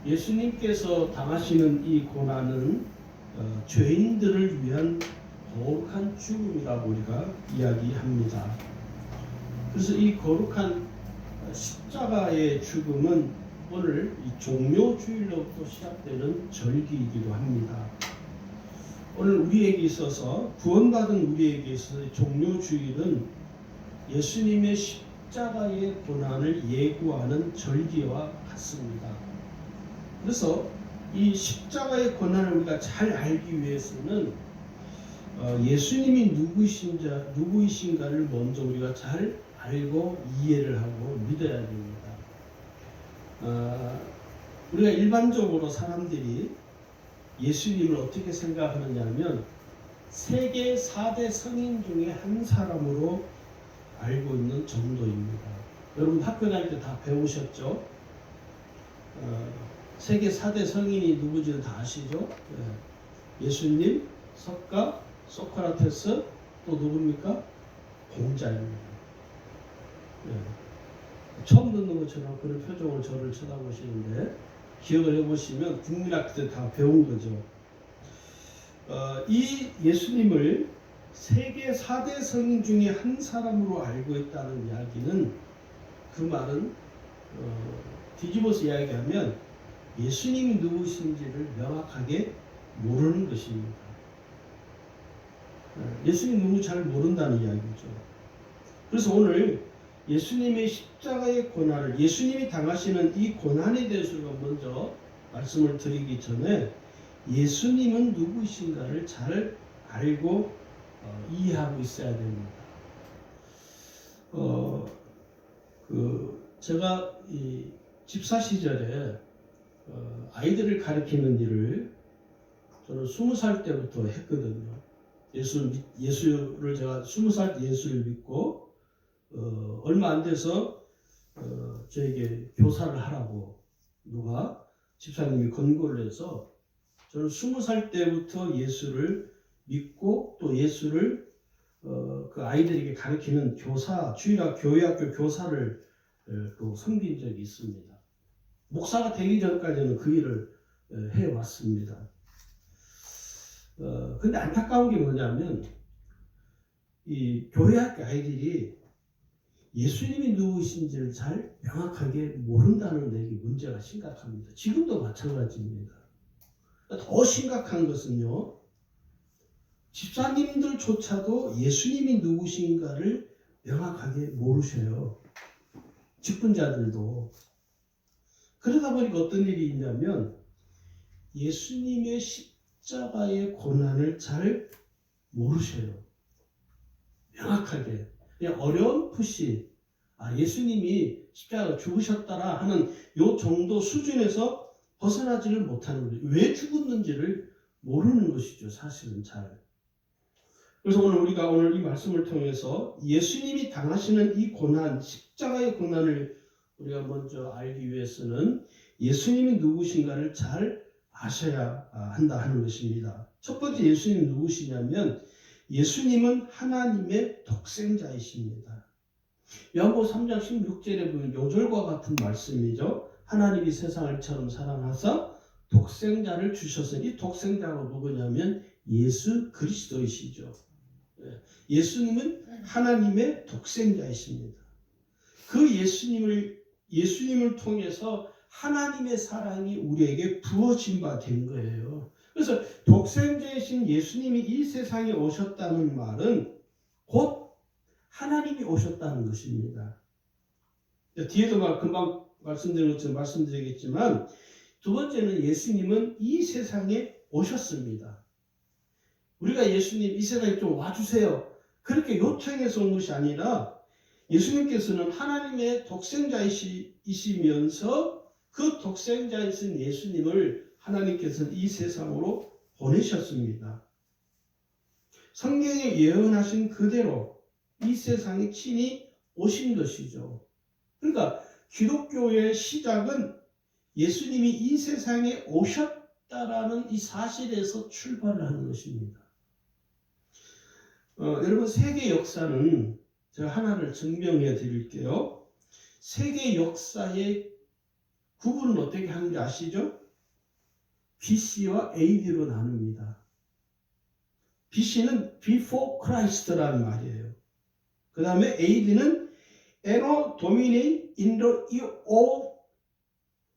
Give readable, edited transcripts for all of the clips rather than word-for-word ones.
예수님께서 당하시는 이 고난은 죄인들을 위한 거룩한 죽음이라고 우리가 이야기합니다. 그래서 이 거룩한 십자가의 죽음은 오늘 이 종료주일로부터 시작되는 절기이기도 합니다. 오늘 우리에게 있어서 구원받은 우리에게 있어서 종료주일은 예수님의 십자가의 고난을 예고하는 절기와 같습니다. 그래서 이 십자가의 고난을 우리가 잘 알기 위해서는 예수님이 누구이신가를 먼저 우리가 잘 알고 이해를 하고 믿어야 됩니다. 우리가 일반적으로 사람들이 예수님을 어떻게 생각하느냐면 세계 4대 성인 중에 한 사람으로 알고 있는 정도입니다. 여러분 학교 다닐 때 다 배우셨죠? 세계 4대 성인이 누구지는 다 아시죠? 예수님, 석가, 소크라테스, 또 누굽니까? 공자입니다. 처음 듣는 것처럼 그런 표정으로 저를 쳐다보시는데 기억을 해보시면 국민학교 때 다 배운 거죠. 이 예수님을 세계 4대 성인 중에 한 사람으로 알고 있다는 이야기는 그 말은 뒤집어서 이야기하면 예수님이 누구신지를 명확하게 모르는 것입니다. 예수님 누구 잘 모른다는 이야기죠. 그래서 오늘 예수님의 십자가의 고난을, 예수님이 당하시는 이 고난에 대해서 먼저 말씀을 드리기 전에 예수님은 누구이신가를 잘 알고 이해하고 있어야 됩니다. 제가 이 집사 시절에 아이들을 가르치는 일을 저는 20살 때부터 했거든요. 예수를 제가 20살 때 예수를 믿고 얼마 안 돼서 저에게 교사를 하라고 누가 집사님이 권고를 해서 저는 20살 때부터 예수를 믿고 또 예수를 그 아이들에게 가르치는 교사, 주일학 교회학교 교사를 또 섬긴 적이 있습니다. 목사가 되기 전까지는 그 일을 해왔습니다. 근데 안타까운 게 뭐냐면 이 교회학교 아이들이 예수님이 누구신지를 잘 명확하게 모른다는 데 문제가 심각합니다. 지금도 마찬가지입니다. 더 심각한 것은요, 집사님들조차도 예수님이 누구신가를 명확하게 모르셔요. 직분자들도. 그러다 보니까 어떤 일이 있냐면 예수님의 십자가의 고난을 잘 모르셔요. 명확하게. 그냥 어렴풋이 예수님이 십자가로 죽으셨더라 하는 요 정도 수준에서 벗어나지를 못하는 거예요. 왜 죽었는지를 모르는 것이죠. 사실은 잘. 그래서 우리가 오늘 이 말씀을 통해서 예수님이 당하시는 이 고난, 십자가의 고난을 우리가 먼저 알기 위해서는 예수님이 누구신가를 잘 아셔야 한다 하는 것입니다. 첫 번째 예수님이 누구시냐면 예수님은 하나님의 독생자이십니다. 요한복음 3장 16절에 보면 요절과 같은 말씀이죠. 하나님이 세상을 처럼 사랑하사 독생자를 주셔서 이 독생자가 누구냐면 예수 그리스도이시죠. 예수님은 하나님의 독생자이십니다. 그 예수님을 통해서 하나님의 사랑이 우리에게 부어진 바 된 거예요. 그래서 독생자이신 예수님이 이 세상에 오셨다는 말은 곧 하나님이 오셨다는 것입니다. 뒤에도 금방 말씀드린 것처럼 말씀드리겠지만 두 번째는 예수님은 이 세상에 오셨습니다. 우리가 예수님 이 세상에 좀 와주세요. 그렇게 요청해서 온 것이 아니라 예수님께서는 하나님의 독생자이시면서 그 독생자이신 예수님을 하나님께서는 이 세상으로 보내셨습니다. 성경에 예언하신 그대로 이 세상에 친히 오신 것이죠. 그러니까 기독교의 시작은 예수님이 이 세상에 오셨다라는 이 사실에서 출발을 하는 것입니다. 여러분 세계 역사는 제가 하나를 증명해 드릴게요. 세계 역사의 구분은 어떻게 하는지 아시죠? BC와 AD로 나눕니다. BC는 Before Christ라는 말이에요. 그 다음에 AD는 Anno Domini in the year of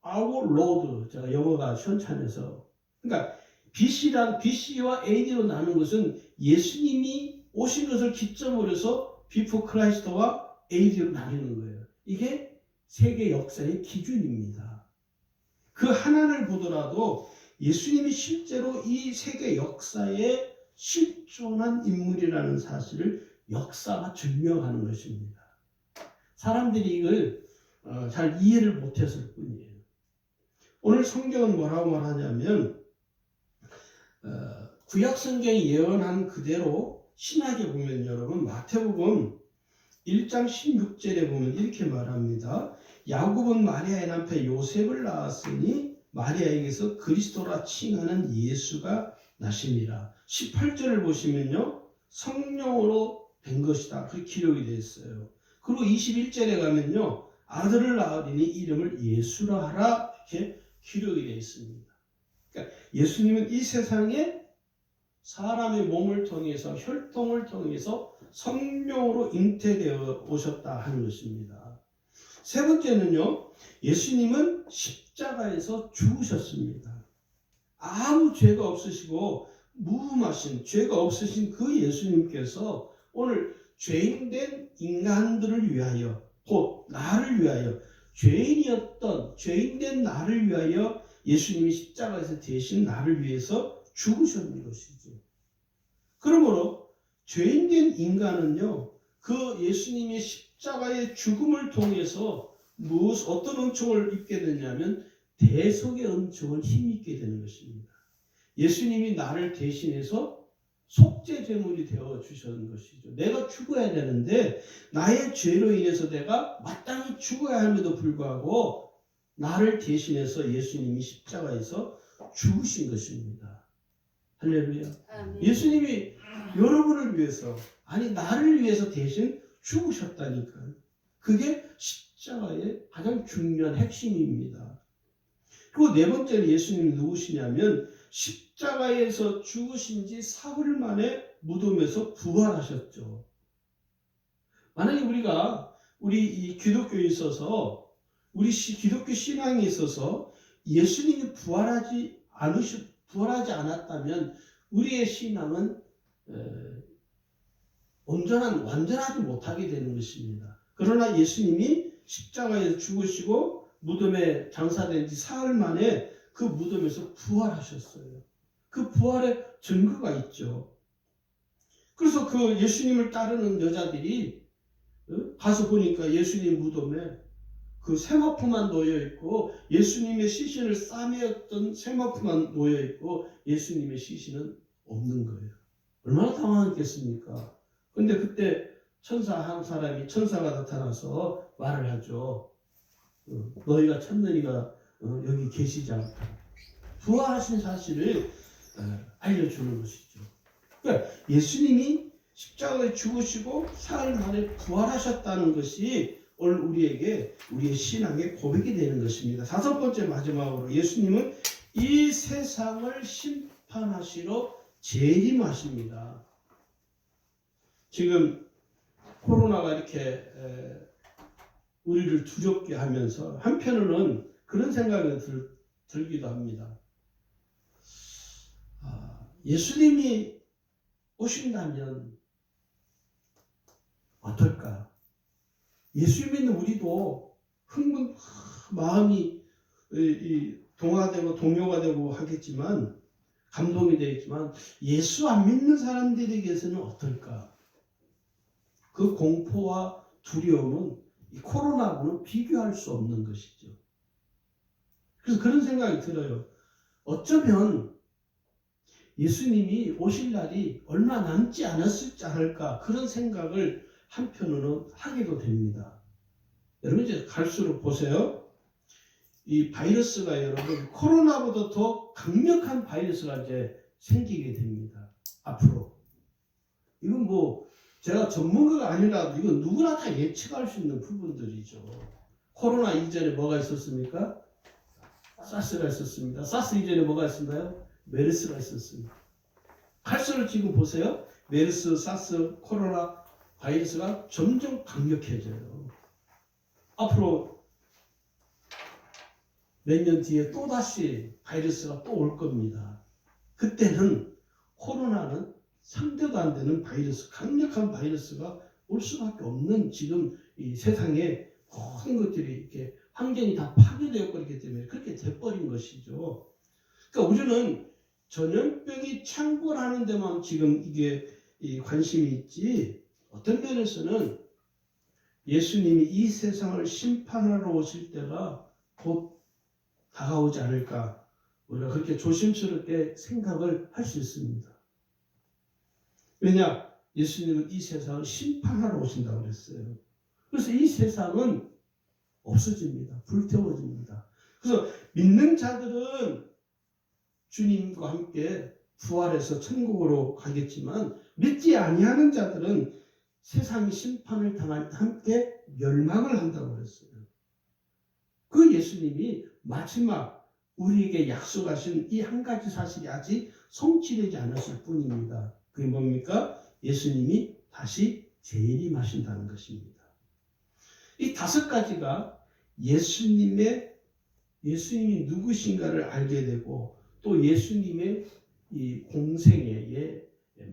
our Lord. 제가 영어가 현찬해서. 그러니까 BC와 AD로 나누는 것은 예수님이 오신 것을 기점으로 해서 Before Christ와 AD로 나누는 거예요. 이게 세계 역사의 기준입니다. 그 하나를 보더라도 예수님이 실제로 이 세계 역사에 실존한 인물이라는 사실을 역사가 증명하는 것입니다. 사람들이 이걸 잘 이해를 못했을 뿐이에요. 오늘 성경은 뭐라고 말하냐면 구약 성경이 예언한 그대로 신학에 보면 여러분 마태복음 1장 16절에 보면 이렇게 말합니다. 야곱은 마리아의 남편 요셉을 낳았으니 마리아에게서 그리스도라 칭하는 예수가 나심이라. 18절을 보시면요. 성령으로 된 것이다. 그렇게 기록이 되어 있어요. 그리고 21절에 가면요. 아들을 낳으리니 이름을 예수라 하라. 이렇게 기록이 되어 있습니다. 그러니까 예수님은 이 세상에 사람의 몸을 통해서 혈통을 통해서 성령으로 잉태되어 오셨다 하는 것입니다. 세 번째는요. 예수님은 십자가에서 죽으셨습니다. 아무 죄가 없으시고 무음하신 죄가 없으신 그 예수님께서 오늘 죄인된 인간들을 위하여 곧 나를 위하여 죄인된 나를 위하여 예수님이 십자가에서 대신 나를 위해서 죽으셨는 것이죠. 그러므로 죄인된 인간은요, 그 예수님의 십자가의 죽음을 통해서 어떤 은총을 입게 되냐면 대속의 은총을 힘입게 되는 것입니다. 예수님이 나를 대신해서 속죄 제물이 되어 주셨는 것이죠. 내가 죽어야 되는데 나의 죄로 인해서 내가 마땅히 죽어야 함에도 불구하고 나를 대신해서 예수님이 십자가에서 죽으신 것입니다. 할렐루야. 예수님이 여러분을 위해서 아니 나를 위해서 대신 죽으셨다니까요. 그게 십자가의 가장 중요한 핵심입니다. 그리고 네 번째는 예수님이 누구시냐면 십자가에서 죽으신 지 사흘 만에 무덤에서 부활하셨죠. 만약에 우리 이 기독교에 있어서 우리 기독교 신앙에 있어서 예수님이 부활하지 않았다면 우리의 신앙은 완전하지 못하게 되는 것입니다. 그러나 예수님이 십자가에서 죽으시고 무덤에 장사된 지 사흘 만에 그 무덤에서 부활하셨어요. 그 부활의 증거가 있죠. 그래서 그 예수님을 따르는 여자들이 가서 보니까 예수님 무덤에 그 세마포만 놓여 있고 예수님의 시신을 싸매었던 세마포만 놓여 있고 예수님의 시신은 없는 거예요. 얼마나 당황했겠습니까? 근데 그때 천사가 나타나서 말을 하죠. 너희가 찾느니가 여기 계시지 않다. 부활하신 사실을 알려주는 것이죠. 그러니까 예수님이 십자가에 죽으시고 사흘 만에 부활하셨다는 것이 오늘 우리의 신앙의 고백이 되는 것입니다. 다섯 번째 마지막으로 예수님은 이 세상을 심판하시러 재림하십니다. 지금 코로나가 이렇게 우리를 두렵게 하면서 한편으로는 그런 생각이 들기도 합니다. 예수님이 오신다면 어떨까? 예수 믿는 우리도 마음이 동요가 되고 하겠지만 감동이 되겠지만 예수 안 믿는 사람들에게서는 어떨까? 그 공포와 두려움은 이 코로나하고는 비교할 수 없는 것이죠. 그래서 그런 생각이 들어요. 어쩌면 예수님이 오실 날이 얼마 남지 않았을지 않을까 그런 생각을 한편으로는 하게도 됩니다. 여러분 이제 갈수록 보세요. 이 바이러스가 여러분 코로나보다 더 강력한 바이러스가 이제 생기게 됩니다. 앞으로. 이건 제가 전문가가 아니라도 이건 누구나 다 예측할 수 있는 부분들이죠. 코로나 이전에 뭐가 있었습니까? 사스가 있었습니다. 사스 이전에 뭐가 있었나요? 메르스가 있었습니다. 갈수록 지금 보세요. 메르스, 사스, 코로나 바이러스가 점점 강력해져요. 앞으로 몇 년 뒤에 또다시 바이러스가 또 올 겁니다. 그때는 코로나는 상대도 안 되는 바이러스, 강력한 바이러스가 올 수밖에 없는 지금 이 세상에 모든 것들이 이렇게 환경이 다 파괴되었고 그렇기 때문에 그렇게 돼버린 것이죠. 그러니까 우리는 전염병이 창궐하는 데만 지금 이게 관심이 있지, 어떤 면에서는 예수님이 이 세상을 심판하러 오실 때가 곧 다가오지 않을까, 우리가 그렇게 조심스럽게 생각을 할 수 있습니다. 왜냐? 예수님은 이 세상을 심판하러 오신다고 그랬어요. 그래서 이 세상은 없어집니다. 불태워집니다. 그래서 믿는 자들은 주님과 함께 부활해서 천국으로 가겠지만, 믿지 아니하는 자들은 세상이 심판을 당할 때 함께 멸망을 한다고 그랬어요. 그 예수님이 마지막 우리에게 약속하신 이 한 가지 사실이 아직 성취되지 않았을 뿐입니다. 그게 뭡니까? 예수님이 다시 재림하신다는 것입니다. 이 5가지가 예수님이 누구신가를 알게 되고, 또 예수님의 이 공생애의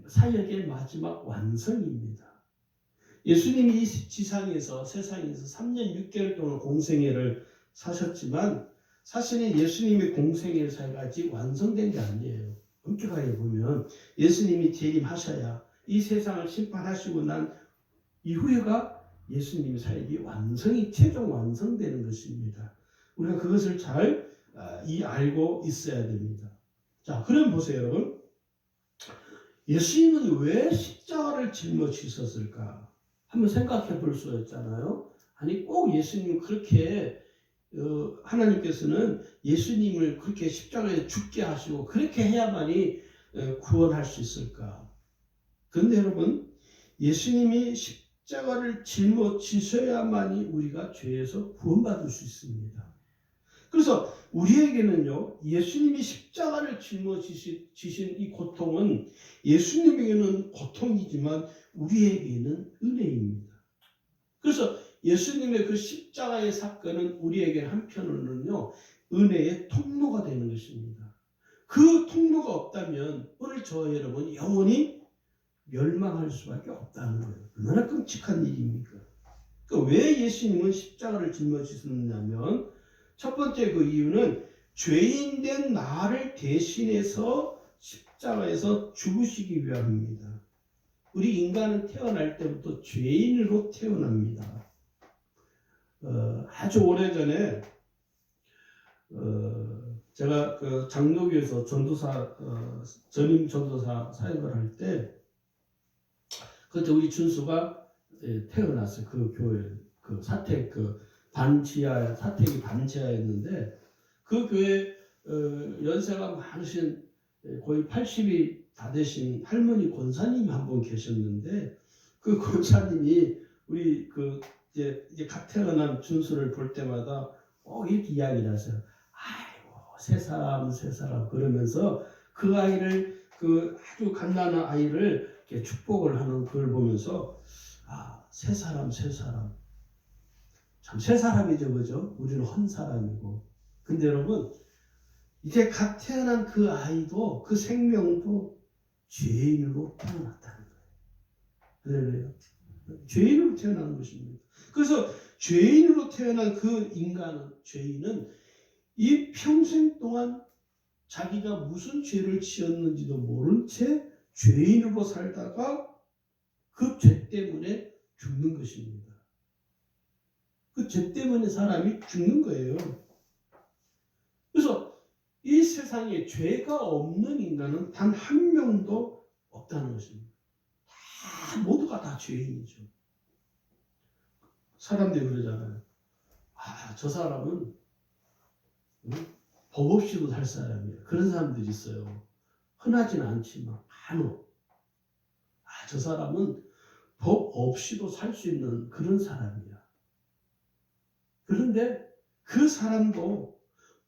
사역의 마지막 완성입니다. 예수님이 이 지상에서, 세상에서 3년 6개월 동안 공생애를 사셨지만, 사실은 예수님의 공생애 사역이 아직 완성된 게 아니에요. 엄격하게 보면 예수님이 재림하셔야 이 세상을 심판하시고 난 이후에가 예수님의 사역이 최종 완성되는 것입니다. 우리가 그것을 잘 알고 있어야 됩니다. 자, 그럼 보세요, 여러분. 예수님은 왜 십자가를 짊어지셨을까? 한번 생각해 볼 수 있잖아요. 아니, 꼭 예수님 그렇게 하나님께서는 예수님을 그렇게 십자가에 죽게 하시고 그렇게 해야만이 구원할 수 있을까? 그런데 여러분, 예수님이 십자가를 짊어지셔야만이 우리가 죄에서 구원받을 수 있습니다. 그래서 우리에게는요, 예수님이 십자가를 짊어지신 이 고통은 예수님에게는 고통이지만 우리에게는 은혜입니다. 그래서 예수님의 그 십자가의 사건은 우리에게 한편으로는요, 은혜의 통로가 되는 것입니다. 그 통로가 없다면 오늘 저와 여러분 영원히 멸망할 수밖에 없다는 거예요. 얼마나 끔찍한 일입니까? 그러니까 왜 예수님은 십자가를 짊어지셨냐면, 첫 번째 그 이유는 죄인된 나를 대신해서 십자가에서 죽으시기 위함입니다. 우리 인간은 태어날 때부터 죄인으로 태어납니다. 아주 오래전에 제가 그 장로교에서 전도사 전임 전도사 사역을 할 때, 그때 우리 준수가 태어났어요. 그 교회 그 사택 사택이 반지하였는데, 그 교회 연세가 많으신 거의 80이 다 되신 할머니 권사님이 한 분 계셨는데, 그 권사님이 우리 이제 갓 태어난 준수를 볼 때마다 이렇게 이야기를 하세요. 아이고 새 사람 그러면서 그 아이를, 그 아주 갓난한 아이를 이렇게 축복을 하는 그걸 보면서, 새 사람 참 새 사람이죠, 그죠? 우리는 헌 사람이고. 근데 여러분, 이제 갓 태어난 그 아이도, 그 생명도 죄인으로 태어났다는 거예요. 그래요. 죄인으로 태어난 것입니다. 그래서 죄인으로 태어난 그 죄인은 이 평생 동안 자기가 무슨 죄를 지었는지도 모른 채 죄인으로 살다가 그 죄 때문에 죽는 것입니다. 그 죄 때문에 사람이 죽는 거예요. 그래서 이 세상에 죄가 없는 인간은 단 한 명도 없다는 것입니다. 모두가 다 죄인이죠. 사람들이 그러잖아요. 저 사람은 법 없이도 살 사람이에요. 그런 사람들이 있어요. 흔하지는 않지만 간혹. 저 사람은 법 없이도 살 수 있는 그런 사람이야. 그런데 그 사람도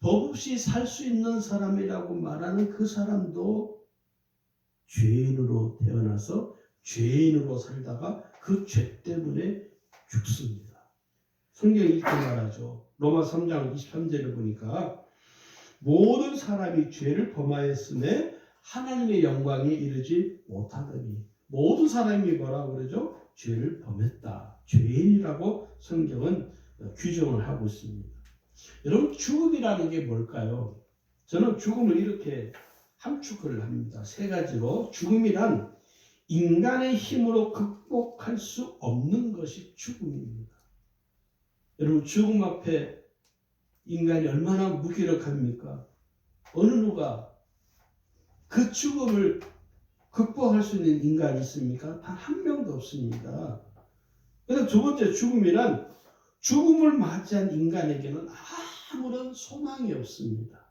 법 없이 살 수 있는 사람이라고 말하는 그 사람도 죄인으로 태어나서 죄인으로 살다가 그 죄 때문에 죽습니다. 성경이 이렇게 말하죠. 로마 3장 23절을 보니까 모든 사람이 죄를 범하였음에 하나님의 영광에 이르지 못하더니, 모든 사람이 뭐라고 그러죠? 죄를 범했다. 죄인이라고 성경은 규정을 하고 있습니다. 여러분, 죽음이라는 게 뭘까요? 저는 죽음을 이렇게 함축을 합니다. 세 가지로. 죽음이란 인간의 힘으로 극복할 수 없는 것이 죽음입니다. 여러분, 죽음 앞에 인간이 얼마나 무기력합니까? 어느 누가 그 죽음을 극복할 수 있는 인간이 있습니까? 단 한 명도 없습니다. 그래서 두 번째, 죽음이란 죽음을 맞이한 인간에게는 아무런 소망이 없습니다.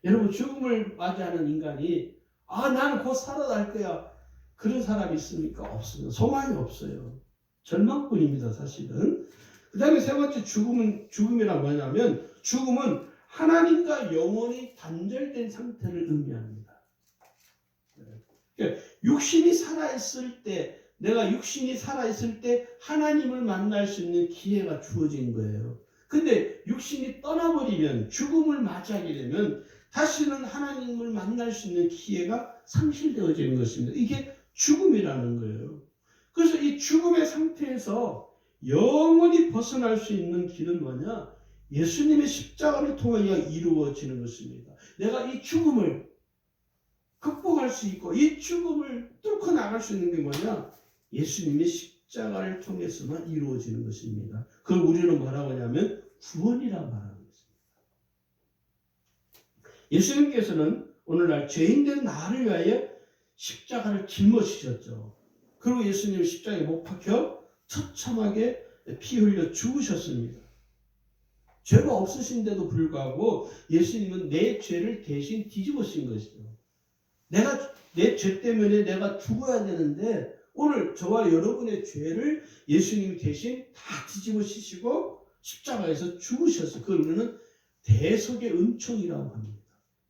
여러분, 죽음을 맞이하는 인간이 나는 곧 살아날 거야, 그런 사람이 있습니까? 없습니다. 소망이 없어요. 절망뿐입니다, 사실은. 그 다음에 세 번째, 죽음이란 뭐냐면, 죽음은 하나님과 영원히 단절된 상태를 의미합니다. 그러니까 육신이 살아있을 때, 내가 육신이 살아있을 때 하나님을 만날 수 있는 기회가 주어진 거예요. 근데 육신이 떠나버리면, 죽음을 맞이하게 되면 다시는 하나님을 만날 수 있는 기회가 상실되어지는 것입니다. 이게 죽음이라는 거예요. 그래서 이 죽음의 상태에서 영원히 벗어날 수 있는 길은 뭐냐? 예수님의 십자가를 통하여 이루어지는 것입니다. 내가 이 죽음을 극복할 수 있고 이 죽음을 뚫고 나갈 수 있는 게 뭐냐? 예수님의 십자가를 통해서만 이루어지는 것입니다. 그걸 우리는 뭐라고 하냐면 구원이라 말하는 것입니다. 예수님께서는 오늘날 죄인된 나를 위하여 십자가를 짊어지셨죠. 그리고 예수님은 십자가에 못 박혀 처참하게 피 흘려 죽으셨습니다. 죄가 없으신데도 불구하고 예수님은 내 죄를 대신 뒤집으신 것이죠. 내 죄 때문에 내가 죽어야 되는데 오늘 저와 여러분의 죄를 예수님이 대신 다 뒤집어 씌시고 십자가에서 죽으셨어요. 그걸 우리는 대속의 은총이라고 합니다.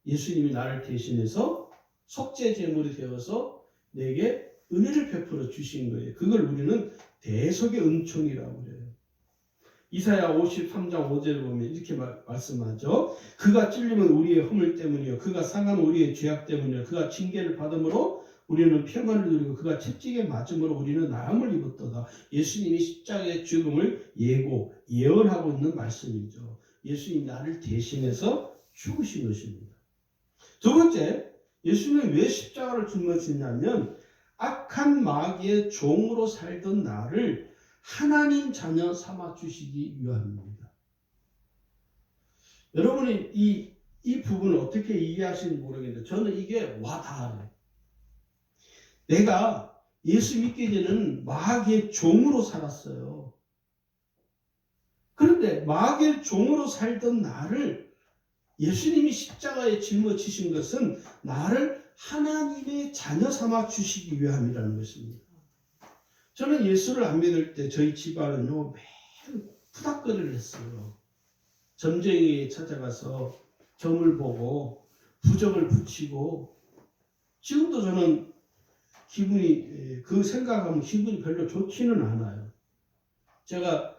예수님이 나를 대신해서 속죄 제물이 되어서 내게 은혜를 베풀어 주신 거예요. 그걸 우리는 대속의 은총이라고 해요. 이사야 53장 5절을 보면 이렇게 말씀하죠. 그가 찔림은 우리의 허물 때문이요, 그가 상함은 우리의 죄악 때문이요, 그가 징계를 받음으로 우리는 평안을 누리고 그가 채찍에 맞음으로 우리는 나음을 입었도다. 예수님이 십자가의 죽음을 예언하고 있는 말씀이죠. 예수님이 나를 대신해서 죽으신 것입니다. 두 번째, 예수님은 왜 십자가를 짊어지냐면 악한 마귀의 종으로 살던 나를 하나님 자녀 삼아 주시기 위함입니다. 여러분이 이 부분을 어떻게 이해하시는지 모르겠는데 저는 이게 와닿아요. 내가 예수 믿기 전에는 마귀의 종으로 살았어요. 그런데 마귀의 종으로 살던 나를 예수님이 십자가에 짊어지신 것은 나를 하나님의 자녀 삼아 주시기 위함이라는 것입니다. 저는 예수를 안 믿을 때 저희 집안은요 매일 푸닥거리를 했어요. 점쟁이에 찾아가서 점을 보고 부적을 붙이고, 지금도 저는 그 생각하면 기분이 별로 좋지는 않아요. 제가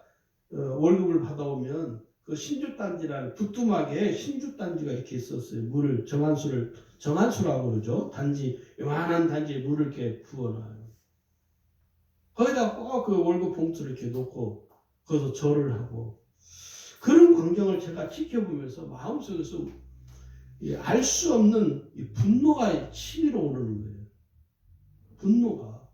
월급을 받아오면 그 신주단지라는 부뚜막에 신주단지가 이렇게 있었어요. 물을 정한수라고 그러죠. 단지, 요만한 단지에 물을 이렇게 부어놔요. 거기다 꼭 그 월급 봉투를 이렇게 놓고 거기서 절을 하고, 그런 광경을 제가 지켜보면서 마음속에서 알 수 없는 분노가 치밀어 오르는 거예요. 분노가.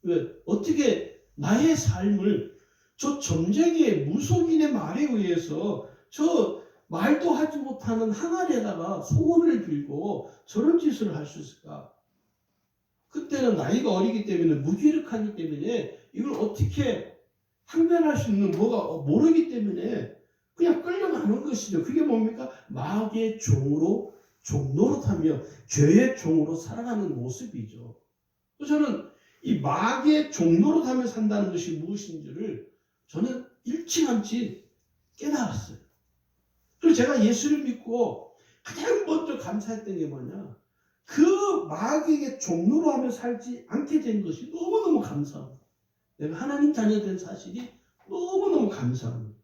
왜? 어떻게 나의 삶을 저 점쟁이의 무속인의 말에 의해서 저 말도 하지 못하는 항아리에다가 소원을 빌고 저런 짓을 할 수 있을까? 그때는 나이가 어리기 때문에, 무기력하기 때문에 이걸 어떻게 항변할 수 있는 뭐가 모르기 때문에 그냥 끌려가는 것이죠. 그게 뭡니까? 마귀의 종으로 종노릇하며 죄의 종으로 살아가는 모습이죠. 저는 이 마귀의 종노릇하며 산다는 것이 무엇인지를 저는 일찌감치 깨달았어요. 그리고 제가 예수를 믿고 가장 먼저 감사했던 게 뭐냐? 그 마귀에게 종로로 하며 살지 않게 된 것이 너무너무 감사합니다. 내가 하나님 자녀 된 사실이 너무너무 감사합니다.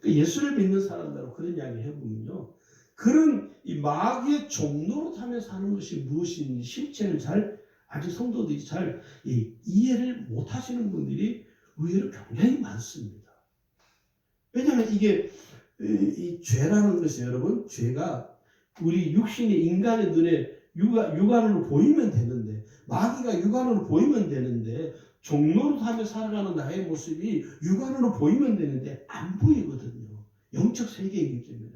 예수를 믿는 사람들하고 그런 이야기 해보면요. 그런 이 마귀의 종로로 하며 사는 것이 무엇인지 실체를 아직 성도들이 잘 이해를 못 하시는 분들이 의외로 굉장히 많습니다. 왜냐하면 이게 이 죄라는 것이 여러분, 죄가 우리 육신의 인간의 눈에 육안으로 보이면 되는데, 마귀가 육안으로 보이면 되는데, 종로로 하며 살아가는 나의 모습이 육안으로 보이면 되는데 안 보이거든요. 영적 세계이기 때문에.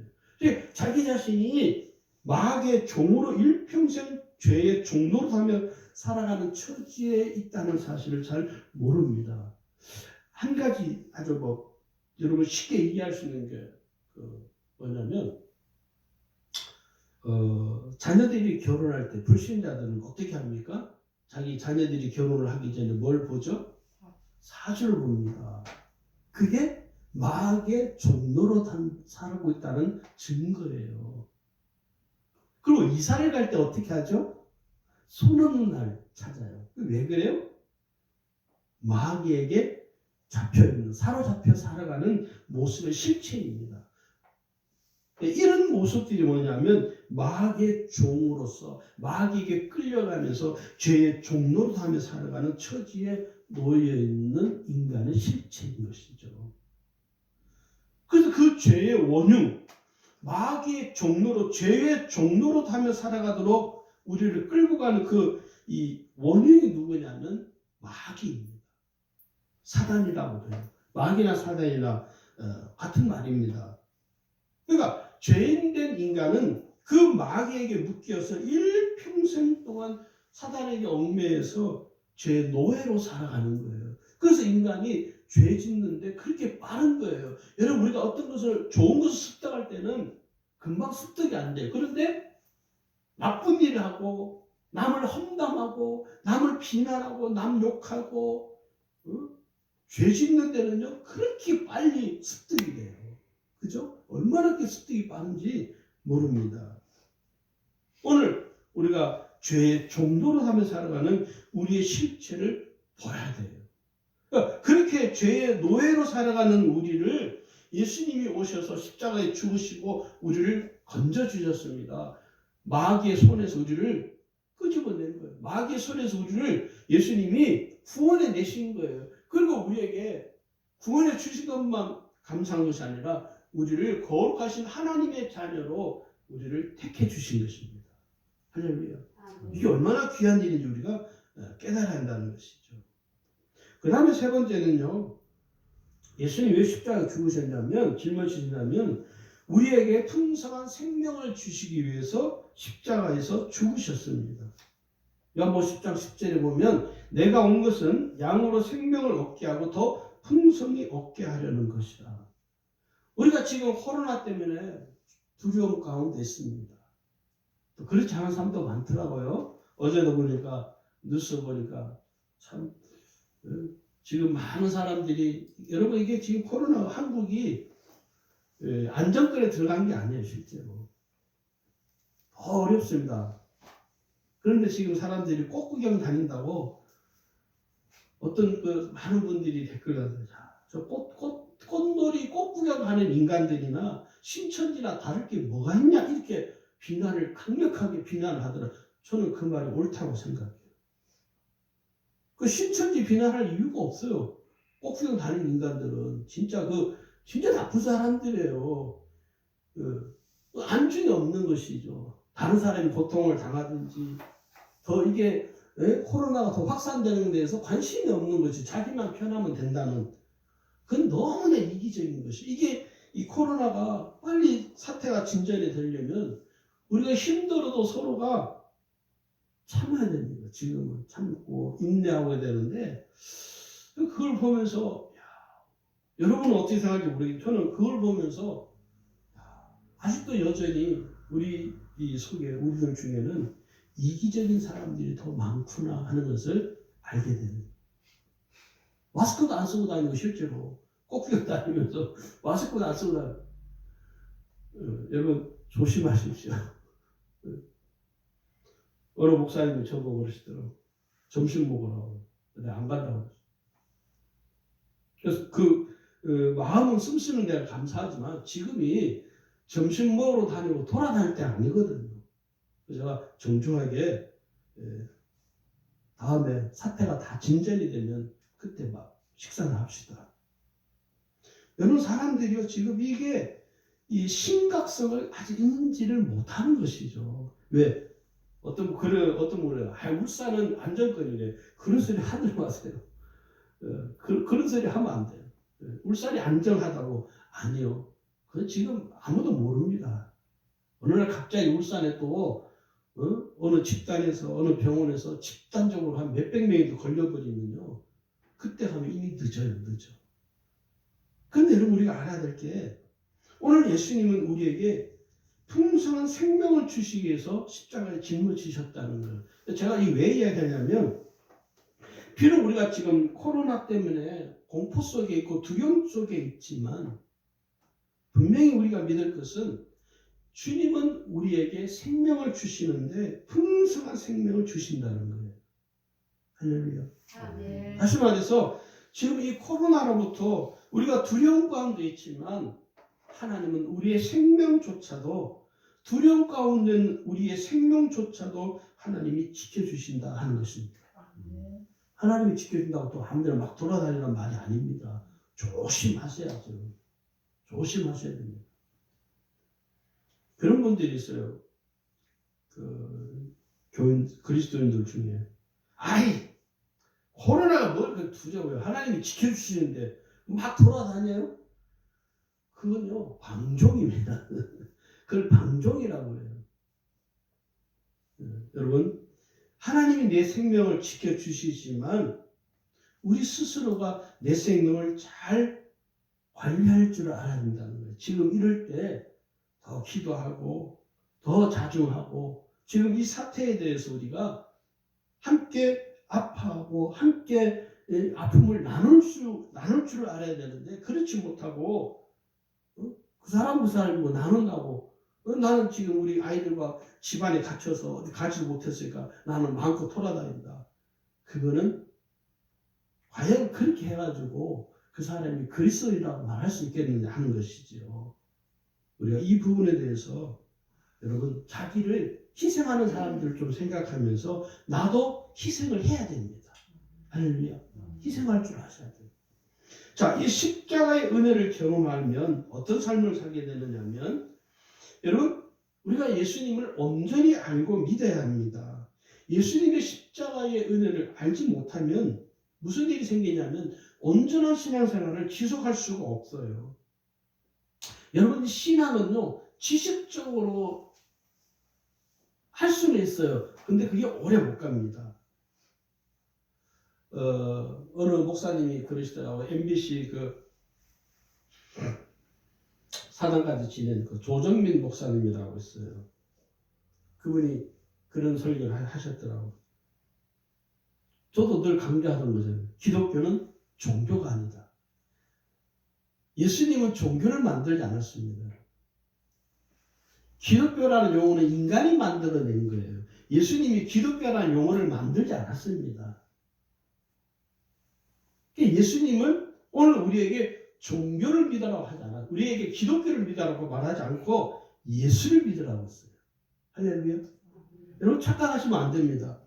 자기 자신이 마귀의 종으로 일평생 죄의 종로로 하며 살아가는 처지에 있다는 사실을 잘 모릅니다. 한 가지 아주 여러분 쉽게 이해할 수 있는 게 뭐냐면 자녀들이 결혼할 때 불신자들은 어떻게 합니까? 자기 자녀들이 결혼을 하기 전에 뭘 보죠? 사주를 봅니다. 그게 마귀의 종로로 살고 있다는 증거예요. 그리고 이사를 갈 때 어떻게 하죠? 손오는 날 찾아요. 왜 그래요? 마귀에게 잡혀있는, 사로잡혀 살아가는 모습의 실체입니다. 이런 모습들이 뭐냐면 마귀의 종으로서 마귀에게 끌려가면서 죄의 종로로 하며 살아가는 처지에 놓여있는 인간의 실체인 것이죠. 그래서 그 죄의 원흉, 마귀의 종로로, 죄의 종로로 하며 살아가도록 우리를 끌고 가는 이 원흉이 누구냐면 마귀입니다. 사단이라고 해요. 마귀나 사단이나 같은 말입니다. 그러니까 죄인된 인간은 그 마귀에게 묶여서 일평생 동안 사단에게 얽매여서 죄의 노예로 살아가는 거예요. 그래서 인간이 죄 짓는데 그렇게 빠른 거예요. 여러분, 우리가 어떤 것을, 좋은 것을 습득할 때는 금방 습득이 안 돼요. 그런데 나쁜 일을 하고 남을 험담하고 남을 비난하고 남 욕하고 죄 짓는 데는요 그렇게 빨리 습득이 돼요. 그죠? 얼마나 그렇게 습득이 빠른지 모릅니다. 오늘 우리가 죄의 종로로 하며 살아가는 우리의 실체를 봐야 돼요. 그러니까 그렇게 죄의 노예로 살아가는 우리를 예수님이 오셔서 십자가에 죽으시고 우리를 건져주셨습니다. 마귀의 손에서 우리를 끄집어낸 거예요. 마귀의 손에서 우리를 예수님이 구원해 내신 거예요. 그리고 우리에게 구원해 주신 것만 감사한 것이 아니라 우리를 거룩하신 하나님의 자녀로 우리를 택해 주신 것입니다. 할렐루야. 이게 얼마나 귀한 일인지 우리가 깨달아야 한다는 것이죠. 그 다음에 세 번째는요. 예수님이 왜 십자가에 죽으셨냐면, 짊어지셨냐면 우리에게 풍성한 생명을 주시기 위해서 십자가에서 죽으셨습니다. 요한복음 10장 10절에 보면 내가 온 것은 양으로 생명을 얻게 하고 더 풍성히 얻게 하려는 것이다. 우리가 지금 코로나 때문에 두려움 가운데 있습니다. 또 그렇지 않은 사람도 많더라고요. 어제도 보니까 뉴스 보니까 참 지금 많은 사람들이, 여러분 이게 지금 코로나 한국이 안정권에 들어간 게 아니에요. 실제로 더 어렵습니다. 그런데 지금 사람들이 꽃구경 다닌다고 어떤 많은 분들이 댓글을 저 꽃놀이 꽃구경 가는 인간들이나 신천지나 다를 게 뭐가 있냐 이렇게 강력하게 비난을 하더라. 저는 그 말이 옳다고 생각해요. 그 신천지 비난할 이유가 없어요. 꽃구경 다니는 인간들은 진짜 나쁜 사람들이에요. 안중이 없는 것이죠. 다른 사람이 고통을 당하든지 더 이게 코로나가 더 확산되는 데에서 관심이 없는 것이, 자기만 편하면 된다는, 그건 너무나 이기적인 것이. 이게 이 코로나가 빨리 사태가 진전이 되려면 우리가 힘들어도 서로가 참아야 됩니다. 지금은 참고 인내하고 되는데, 그걸 보면서 여러분은 어떻게 생각할지 모르겠지만 저는 그걸 보면서 아직도 여전히 우리 속에, 우리들 중에는 이기적인 사람들이 더 많구나 하는 것을 알게 됩니다. 마스크도 안 쓰고 다니고 실제로 꼭 끼고 다니면서 마스크는 안 쓰고 다녀. 여러분 조심하십시오. 어느 목사님이 저보고 그러시더라고. 점심 먹으라고. 근데 안 간다고 그랬어. 그래서 마음은 씀씀은 내가 감사하지만 지금이 점심 먹으러 다니고 돌아다닐 때 아니거든요. 그래서 제가 정중하게 다음에 사태가 다 진전이 되면 그때 막 식사를 합시다. 여러분 사람들이요 지금 이게 이 심각성을 아직 인지를 못하는 것이죠. 왜? 어떤 그래요. 울산은 안정권이래. 그런 소리 하지 마세요. 그런 소리 하면 안 돼요. 울산이 안정하다고 아니요. 그건 지금 아무도 모릅니다. 어느 날 갑자기 울산에 또 어느 집단에서 어느 병원에서 집단적으로 한 몇백 명이 걸려버리면요. 그때 가면 이미 늦어요. 그런데 여러분 우리가 알아야 될 게 오늘 예수님은 우리에게 풍성한 생명을 주시기 위해서 십자가에 짊어지셨다는 거예요. 제가 이 왜 이야기하냐면 비록 우리가 지금 코로나 때문에 공포 속에 있고 두려움 속에 있지만 분명히 우리가 믿을 것은 주님은 우리에게 생명을 주시는데 풍성한 생명을 주신다는 거예요. 할렐루야. 네. 다시 말해서 지금 이 코로나로부터 우리가 두려움 가운데 있지만 하나님은 우리의 생명조차도 두려움 가운데 있는 우리의 생명조차도 하나님이 지켜주신다 하는 것입니다. 하나님이 지켜준다고 또 아무데나 막 돌아다니는 말이 아닙니다. 조심하셔야죠. 조심하셔야 됩니다. 그런 분들이 있어요. 교인 그리스도인들 중에 코로나가 뭘 두려워요. 하나님이 지켜주시는데 막 돌아다녀요. 그건요 방종입니다. 그걸 방종이라고 해요. 여러분 하나님이 내 생명을 지켜주시지만 우리 스스로가 내 생명을 잘 관리할 줄 알아야 된다는 거예요. 지금 이럴 때 더 기도하고 더 자중하고 지금 이 사태에 대해서 우리가 함께 아파하고 함께 아픔을 나눌 줄 알아야 되는데 그렇지 못하고 그 사람 뭐 나눈다고 나는 지금 우리 아이들과 집안에 갇혀서 어디 가지 못했으니까 나는 마음껏 돌아다닌다. 그거는 과연 그렇게 해가지고 그 사람이 그리스도인이라고 말할 수 있겠느냐 하는 것이죠. 우리가 이 부분에 대해서 여러분 자기를 희생하는 사람들을 좀 생각하면서 나도 희생을 해야 됩니다. 할렐루야. 희생할 줄 아셔야 돼요. 자, 이 십자가의 은혜를 경험하면 어떤 삶을 살게 되느냐면 여러분 우리가 예수님을 온전히 알고 믿어야 합니다. 예수님의 십자가의 은혜를 알지 못하면 무슨 일이 생기냐면 온전한 신앙생활을 지속할 수가 없어요. 여러분 신앙은요 지식적으로 할 수는 있어요. 근데 그게 오래 못 갑니다. 어느 목사님이 그러시더라고요. MBC 사단까지 지낸 조정민 목사님이라고 있어요. 그분이 그런 설교를 하셨더라고요. 저도 늘 강조하던 거잖아요. 기독교는 종교가 아니다. 예수님은 종교를 만들지 않았습니다. 기독교라는 용어는 인간이 만들어낸 거예요. 예수님이 기독교라는 용어를 만들지 않았습니다. 예수님은 오늘 우리에게 종교를 믿으라고 하지 않아. 우리에게 기독교를 믿으라고 말하지 않고 예수를 믿으라고 했어요. 할렐루야. 여러분 착각하시면 안 됩니다.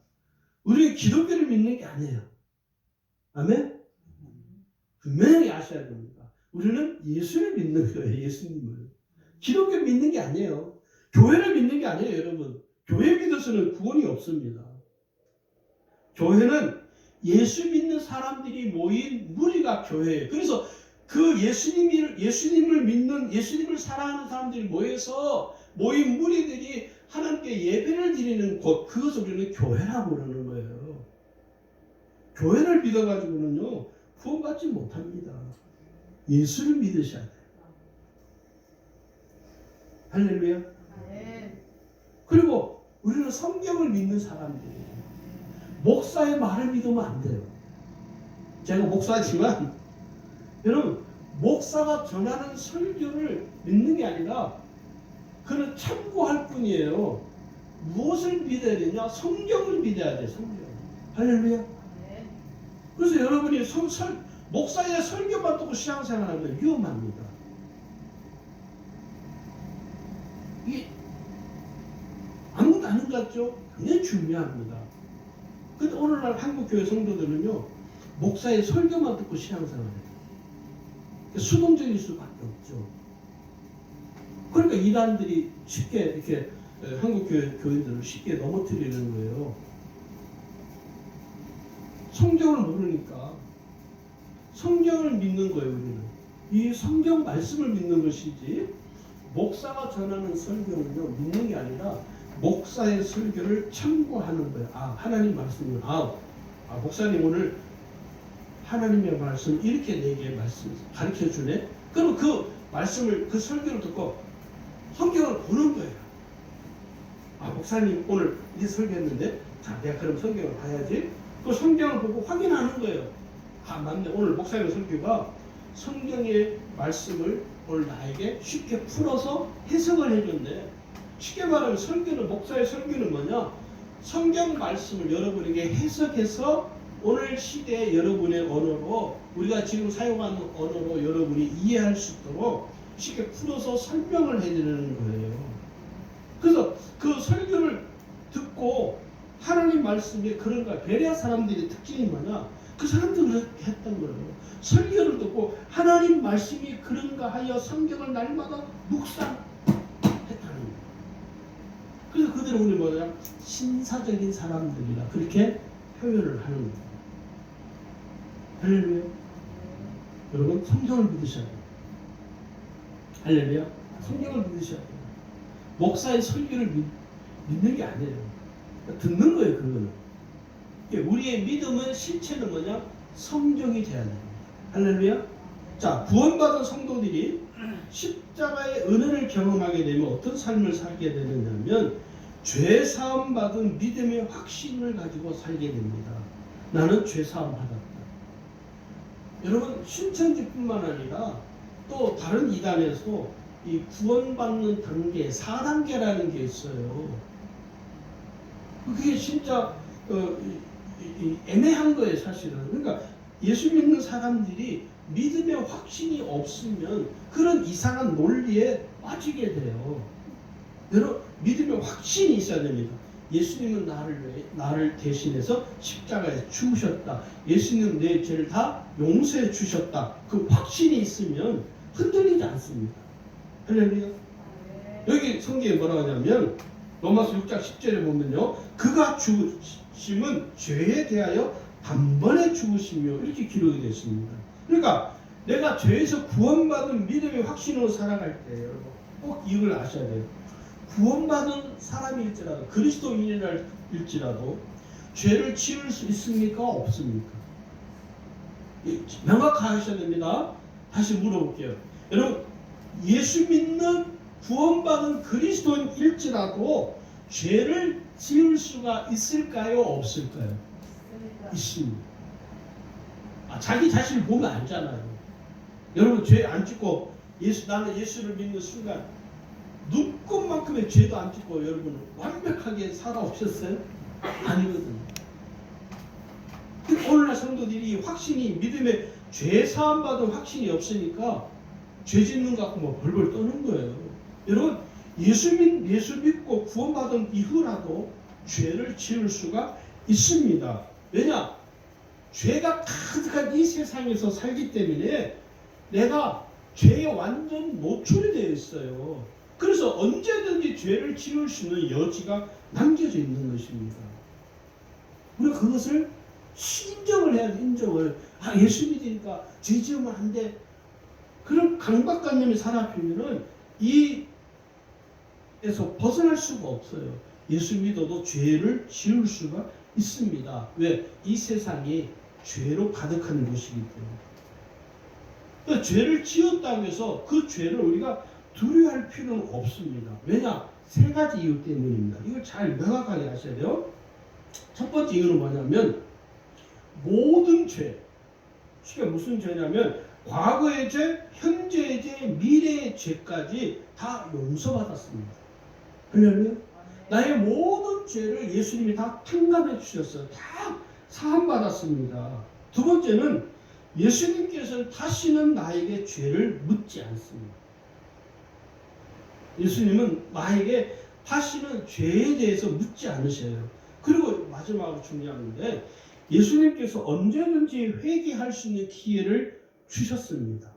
우리는 기독교를 믿는 게 아니에요. 아멘? 분명히 아셔야 됩니다. 우리는 예수를 믿는 거예요. 예수님을. 기독교 믿는 게 아니에요. 교회를 믿는 게 아니에요. 여러분. 교회 믿어서는 구원이 없습니다. 교회는 예수 믿는 사람들이 모인 무리가 교회예요. 그래서 그 예수님을 믿는 예수님을 사랑하는 사람들이 모인 무리들이 하나님께 예배를 드리는 곳, 그것을 우리는 교회라고 그러는 거예요. 교회를 믿어가지고는요 구원받지 못합니다. 예수를 믿으셔야 돼요. 할렐루야. 네. 그리고 우리는 성경을 믿는 사람들이에요. 목사의 말을 믿으면 안 돼요. 제가 목사지만 여러분 목사가 전하는 설교를 믿는 게 아니라 그를 참고할 뿐이에요. 무엇을 믿어야 되냐? 성경을 믿어야 돼. 성경. 할렐루야. 그래서 여러분이 목사의 설교만 듣고 신앙생활하면 위험합니다. 이게 아무것도 아닌 것 같죠? 굉장히 중요합니다. 근데 오늘날 한국교회 성도들은요, 목사의 설교만 듣고 신앙생활해요. 수동적일 수밖에 없죠. 그러니까 이단들이 쉽게 이렇게 한국교회 교인들을 쉽게 넘어뜨리는 거예요. 성경을 모르니까 성경을 믿는 거예요. 우리는 이 성경 말씀을 믿는 것이지 목사가 전하는 설교는요 믿는 게 아니라 목사의 설교를 참고하는 거예요. 하나님 말씀을 목사님 오늘 하나님의 말씀 이렇게 내게 말씀 가르쳐 주네. 그럼 그 말씀을 그 설교를 듣고 성경을 보는 거예요. 목사님 오늘 이 설교했는데 내가 그럼 성경을 봐야지. 그 성경을 보고 확인하는 거예요. 맞네. 오늘 목사님의 설교가 성경의 말씀을 오늘 나에게 쉽게 풀어서 해석을 해준대. 쉽게 말하면 목사의 설교는 뭐냐? 성경 말씀을 여러분에게 해석해서 오늘 시대의 여러분의 언어로 우리가 지금 사용하는 언어로 여러분이 이해할 수 있도록 쉽게 풀어서 설명을 해드리는 거예요. 그래서 그 설교를 듣고 하나님 말씀에 그런가 베레아 사람들의 특징이 뭐냐? 그 사람들은 그렇게 했던 거예요. 설교를 듣고 하나님 말씀이 그런가 하여 성경을 날마다 묵상했다는 거예요. 그래서 그들은 우리 뭐냐? 신사적인 사람들이라 그렇게 표현을 하는 거예요. 할렐루야. 여러분 성경을 믿으셔야 돼요. 할렐루야. 성경을 믿으셔야 돼요. 목사의 설교를 믿는 게 아니에요. 듣는 거예요. 그거는. 우리의 믿음은 실체는 뭐냐? 성경이 돼야 됩니다. 할렐루야. 자, 구원받은 성도들이 십자가의 은혜를 경험하게 되면 어떤 삶을 살게 되느냐면 죄 사함 받은 믿음의 확신을 가지고 살게 됩니다. 나는 죄 사함 받았다. 여러분 신천지뿐만 아니라 또 다른 이단에서 이 구원받는 단계 4단계라는 게 있어요. 그게 진짜 애매한 거예요, 사실은. 그러니까 예수 믿는 사람들이 믿음의 확신이 없으면 그런 이상한 논리에 빠지게 돼요. 여러분 믿음의 확신이 있어야 됩니다. 예수님은 나를 대신해서 십자가에 죽으셨다. 예수님은 내 죄를 다 용서해 주셨다. 그 확신이 있으면 흔들리지 않습니다. 할렐루야. 여기 성경에 뭐라고 하냐면 로마서 6장 10절에 보면요. 그가 죽으심은 죄에 대하여 단번에 죽으시며 이렇게 기록이 되어 있습니다. 그러니까 내가 죄에서 구원받은 믿음의 확신으로 살아갈 때 여러분 꼭 이걸 아셔야 돼요. 구원받은 사람일지라도 그리스도인일지라도 죄를 지을 수 있습니까? 없습니까? 명확하게 하셔야 됩니다. 다시 물어볼게요. 여러분 예수 믿는 구원받은 그리스도인일지라도 죄를 지을 수가 있을까요? 없을까요? 있습니다. 자기 자신을 보면 알잖아요. 여러분 죄 안 짓고 나는 예수를 믿는 순간 눈곱만큼의 죄도 안 짓고 여러분 완벽하게 살아오셨어요? 아니거든요. 오늘날 성도들이 확신이 믿음에 죄 사함 받은 확신이 없으니까 죄 짓는 것 같고 벌벌 떠는 거예요. 여러분 예수 믿고 구원받은 이후라도 죄를 지을 수가 있습니다. 왜냐? 죄가 가득한 이 세상에서 살기 때문에 내가 죄에 완전 노출이 되어 있어요. 그래서 언제든지 죄를 지을 수 있는 여지가 남겨져 있는 것입니다. 우리가 그것을 인정을 해야 돼. 인정을. 예수 믿으니까 죄 지으면 안 돼. 그런 강박관념이 사람이면은 이에서 벗어날 수가 없어요. 예수 믿어도 죄를 지을 수가 있습니다. 왜? 이 세상이 죄로 가득한 곳이기 때문에. 그러니까 죄를 지었다고 해서 그 죄를 우리가 두려워할 필요는 없습니다. 왜냐? 세 가지 이유 때문입니다. 이걸 잘 명확하게 아셔야 돼요. 첫 번째 이유는 뭐냐면 모든 죄. 쉽게 무슨 죄냐면 과거의 죄, 현재의 죄, 미래의 죄까지 다 용서받았습니다. 할렐루야. 나의 모든 죄를 예수님이 다 탕감해 주셨어요. 다 사함받았습니다. 두 번째는 예수님께서는 다시는 나에게 죄를 묻지 않습니다. 예수님은 나에게 다시는 죄에 대해서 묻지 않으셔요. 그리고 마지막으로 중요한데 예수님께서 언제든지 회개할 수 있는 기회를 주셨습니다.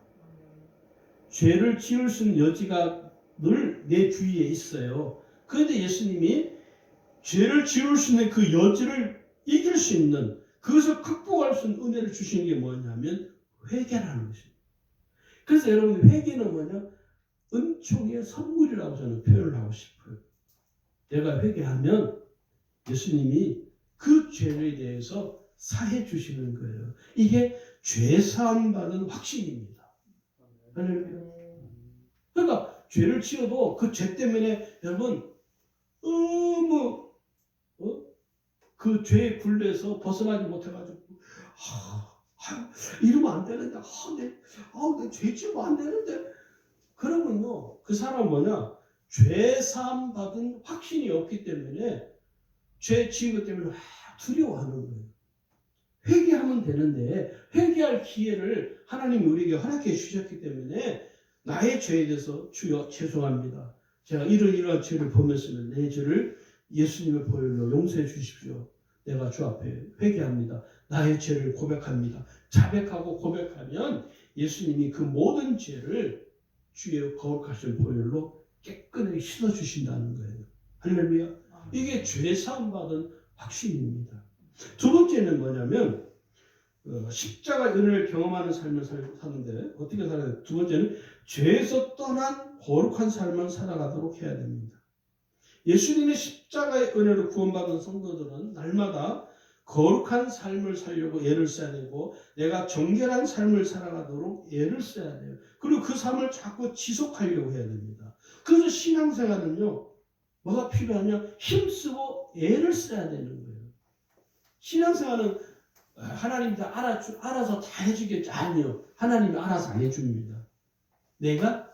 죄를 지을 수 있는 여지가 늘 내 주위에 있어요. 그런데 예수님이 죄를 지을 수 있는 그 여지를 이길 수 있는, 그것을 극복할 수 있는 은혜를 주신 게 뭐냐면 회개라는 것입니다. 그래서 여러분, 회개는 뭐냐? 은총의 선물이라고 저는 표현을 하고 싶어요. 내가 회개하면 예수님이 그 죄에 대해서 사해 주시는 거예요. 이게 죄 사함 받은 확신입니다. 그러니까 죄를 지어도 그 죄 때문에 여러분 그 죄의 굴레에서 벗어나지 못해가지고 이러면 안 되는데 내 죄 지으면 안 되는데 그러면요 그 사람 뭐냐 죄 사함 받은 확신이 없기 때문에 죄 지은 것 때문에 두려워하는 거예요. 회개하면 되는데 회개할 기회를 하나님이 우리에게 허락해 주셨기 때문에 나의 죄에 대해서 주여 죄송합니다. 제가 이러이러한 죄를 범했으면 내 죄를 예수님의 보혈로 용서해 주십시오. 내가 주 앞에 회개합니다. 나의 죄를 고백합니다. 자백하고 고백하면 예수님이 그 모든 죄를 주의 거룩하신 보혈로 깨끗하게 씻어주신다는 거예요. 할렐루야. 이게 죄 사함 받은 확신입니다. 두 번째는 뭐냐면 십자가 은혜를 경험하는 삶을 사는데 어떻게 살아야 두 번째는 죄에서 떠난 거룩한 삶을 살아가도록 해야 됩니다. 예수님의 십자가의 은혜로 구원받은 성도들은 날마다 거룩한 삶을 살려고 애를 써야 되고 내가 정결한 삶을 살아가도록 애를 써야 돼요. 그리고 그 삶을 자꾸 지속하려고 해야 됩니다. 그래서 신앙생활은요 뭐가 필요하냐? 힘쓰고 애를 써야 되는 거예요. 신앙생활은 하나님이 다 알아서 다 해주겠죠. 아니요. 하나님이 알아서 안 해줍니다. 내가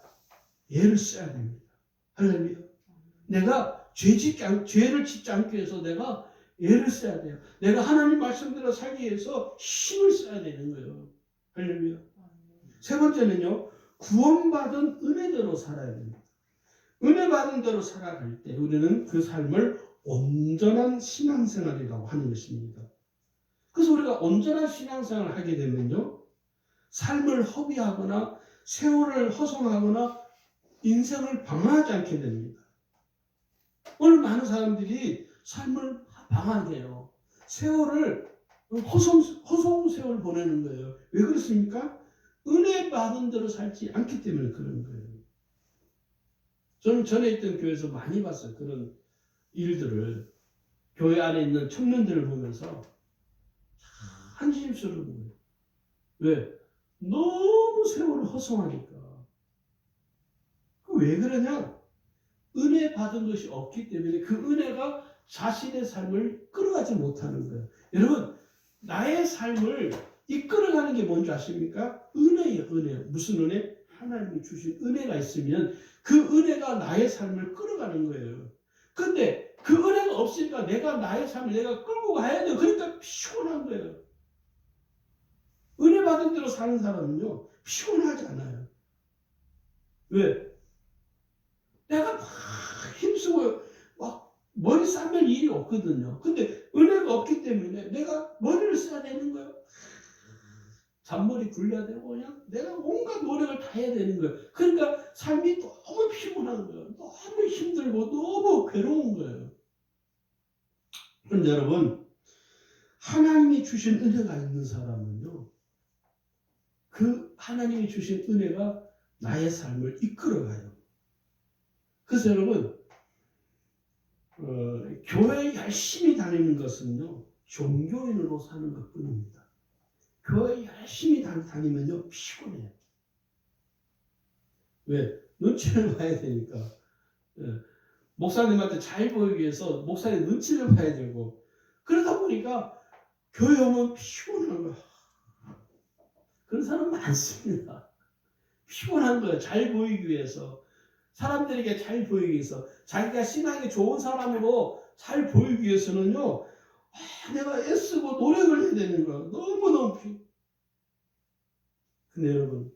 애를 써야 됩니다. 할렐루야. 내가 죄를 짓지 않기 위해서 내가 애를 써야 돼요. 내가 하나님 말씀대로 살기 위해서 힘을 써야 되는 거예요. 할렐루야. 세 번째는요. 구원받은 은혜대로 살아야 됩니다. 은혜 받은 대로 살아갈 때 우리는 그 삶을 온전한 신앙생활이라고 하는 것입니다. 그래서 우리가 온전한 신앙생활을 하게 되면요. 삶을 허비하거나 세월을 허송하거나 인생을 방황하지 않게 됩니다. 오늘 많은 사람들이 삶을 방황하게 해요. 세월을 허송 세월을 보내는 거예요. 왜 그렇습니까? 은혜 받은 대로 살지 않기 때문에 그런 거예요. 저는 전에 있던 교회에서 많이 봤어요. 그런 일들을. 교회 안에 있는 청년들을 보면서 한심스러운 거예요. 왜? 너무 세월을 허송하니까. 왜 그러냐? 은혜 받은 것이 없기 때문에 그 은혜가 자신의 삶을 끌어가지 못하는 거예요. 여러분, 나의 삶을 이끌어가는 게 뭔지 아십니까? 은혜예요, 은혜. 무슨 은혜? 하나님이 주신 은혜가 있으면 그 은혜가 나의 삶을 끌어가는 거예요. 근데 그 은혜가 없으니까 나의 삶을 내가 끌고 가야 돼요. 그러니까 피곤한 거예요. 은혜 받은 대로 사는 사람은요, 피곤하지 않아요. 왜? 내가 막 힘쓰고 막 머리 싸면 일이 없거든요. 근데 은혜가 없기 때문에 내가 머리를 써야 되는 거예요. 잔머리 굴려야 되고 그냥 내가 온갖 노력을 다 해야 되는 거예요. 그러니까 삶이 너무 피곤한 거예요. 너무 힘들고 너무 괴로운 거예요. 그런데 여러분, 하나님이 주신 은혜가 있는 사람은요, 그 하나님이 주신 은혜가 나의 삶을 이끌어가요. 그래서 여러분, 교회 열심히 다니는 것은요, 종교인으로 사는 것 뿐입니다. 교회 열심히 다니면요, 피곤해요. 왜? 눈치를 봐야 되니까. 목사님한테 잘 보이기 위해서 목사님 눈치를 봐야 되고, 그러다 보니까 교회 오면 피곤한 거야. 그런 사람 많습니다. 피곤한 거예요. 잘 보이기 위해서. 사람들에게 잘 보이기 위해서. 자기가 신앙이 좋은 사람으로 잘 보이기 위해서는요. 내가 애쓰고 노력을 해야 되는 거야. 너무너무 피곤해. 근데 여러분,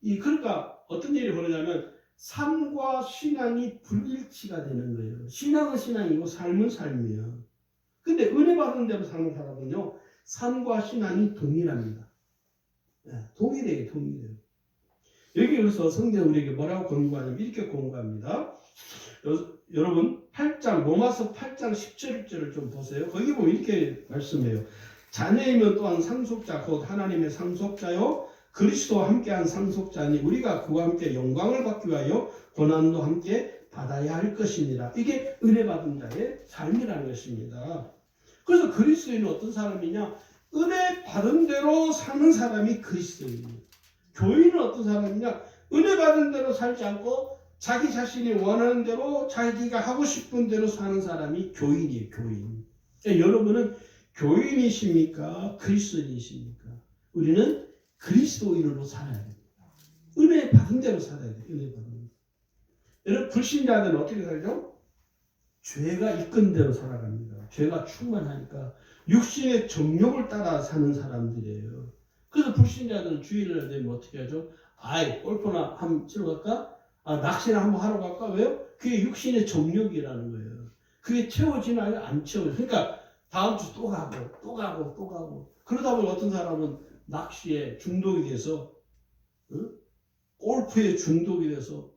그러니까 어떤 일이 벌어지냐면 삶과 신앙이 불일치가 되는 거예요. 신앙은 신앙이고 삶은 삶이에요. 근데 은혜 받은 대로 사는 사람은요, 삶과 신앙이 동일합니다. 동일해요. 여기 그래서 성경 우리에게 뭐라고 권고하냐면 이렇게 권고합니다. 여러분 8장 로마서 8장 17절을 좀 보세요. 거기 보면 이렇게 말씀해요. 자녀이면 또한 상속자 곧 하나님의 상속자요 그리스도와 함께한 상속자니 우리가 그와 함께 영광을 받기 위하여 고난도 함께 받아야 할 것입니다. 이게 은혜 받은 자의 삶이라는 것입니다. 그래서 그리스도인은 어떤 사람이냐? 은혜 받은 대로 사는 사람이 그리스도인이에요. 교인은 어떤 사람이냐? 은혜 받은 대로 살지 않고 자기 자신이 원하는 대로 자기가 하고 싶은 대로 사는 사람이 교인이에요. 교인. 그러니까 여러분은 교인이십니까? 그리스도인이십니까? 우리는 그리스도인으로 살아야 됩니다. 은혜 받은 대로 살아야 돼요. 은혜 받은 대로. 여러분 불신자들은 어떻게 살죠? 죄가 이끈 대로 살아갑니다. 죄가 충만하니까 육신의 정욕을 따라 사는 사람들이에요. 그래서 불신자들은 주일날 되면 어떻게 하죠? 골프나 한번 치러 갈까? 낚시나 한번 하러 갈까? 왜요? 그게 육신의 정욕이라는 거예요. 그게 채워지나요? 안 채워져요. 그러니까 다음 주 또 가고. 그러다 보니 어떤 사람은 낚시에 중독이 돼서 골프에 중독이 돼서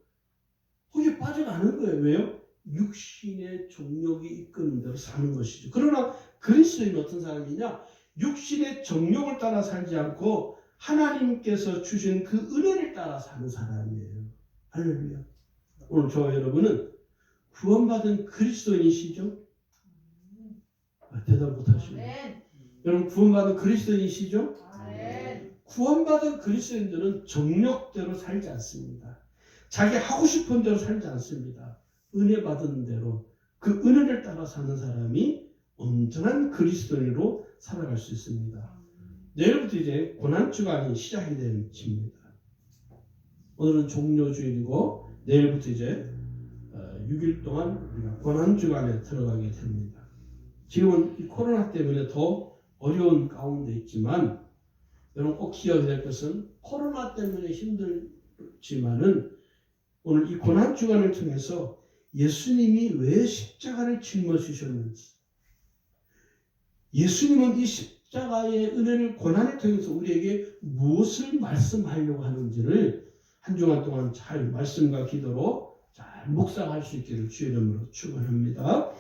거기에 빠져가는 거예요. 왜요? 육신의 정욕이 이끄는 대로 사는 것이죠. 그러나 그리스도인은 어떤 사람이냐? 육신의 정욕을 따라 살지 않고 하나님께서 주신 그 은혜를 따라 사는 사람이에요. 할렐루야. 오늘 저와 여러분은 구원받은 그리스도인이시죠? 대답 못하시고. 여러분 구원받은 그리스도인이시죠? 구원받은 그리스도인들은 정욕대로 살지 않습니다. 자기 하고 싶은 대로 살지 않습니다. 은혜 받은 대로 그 은혜를 따라 사는 사람이 온전한 그리스도인으로 살아갈 수 있습니다. 내일부터 이제 고난주간이 시작이 되는 집입니다. 오늘은 종료주일이고 내일부터 이제 6일 동안 우리가 고난주간에 들어가게 됩니다. 지금은 이 코로나 때문에 더 어려운 가운데 있지만 여러분 꼭 기억해야 될 것은 코로나 때문에 힘들지만은 오늘 이 고난주간을 통해서 예수님이 왜 십자가를 짊어지셨는지, 예수님은 이 십자가의 은혜를 고난을 통해서 우리에게 무엇을 말씀하려고 하는지를 한 주간 동안 잘 말씀과 기도로 잘 묵상할 수 있기를 주의 이름으로 축원합니다.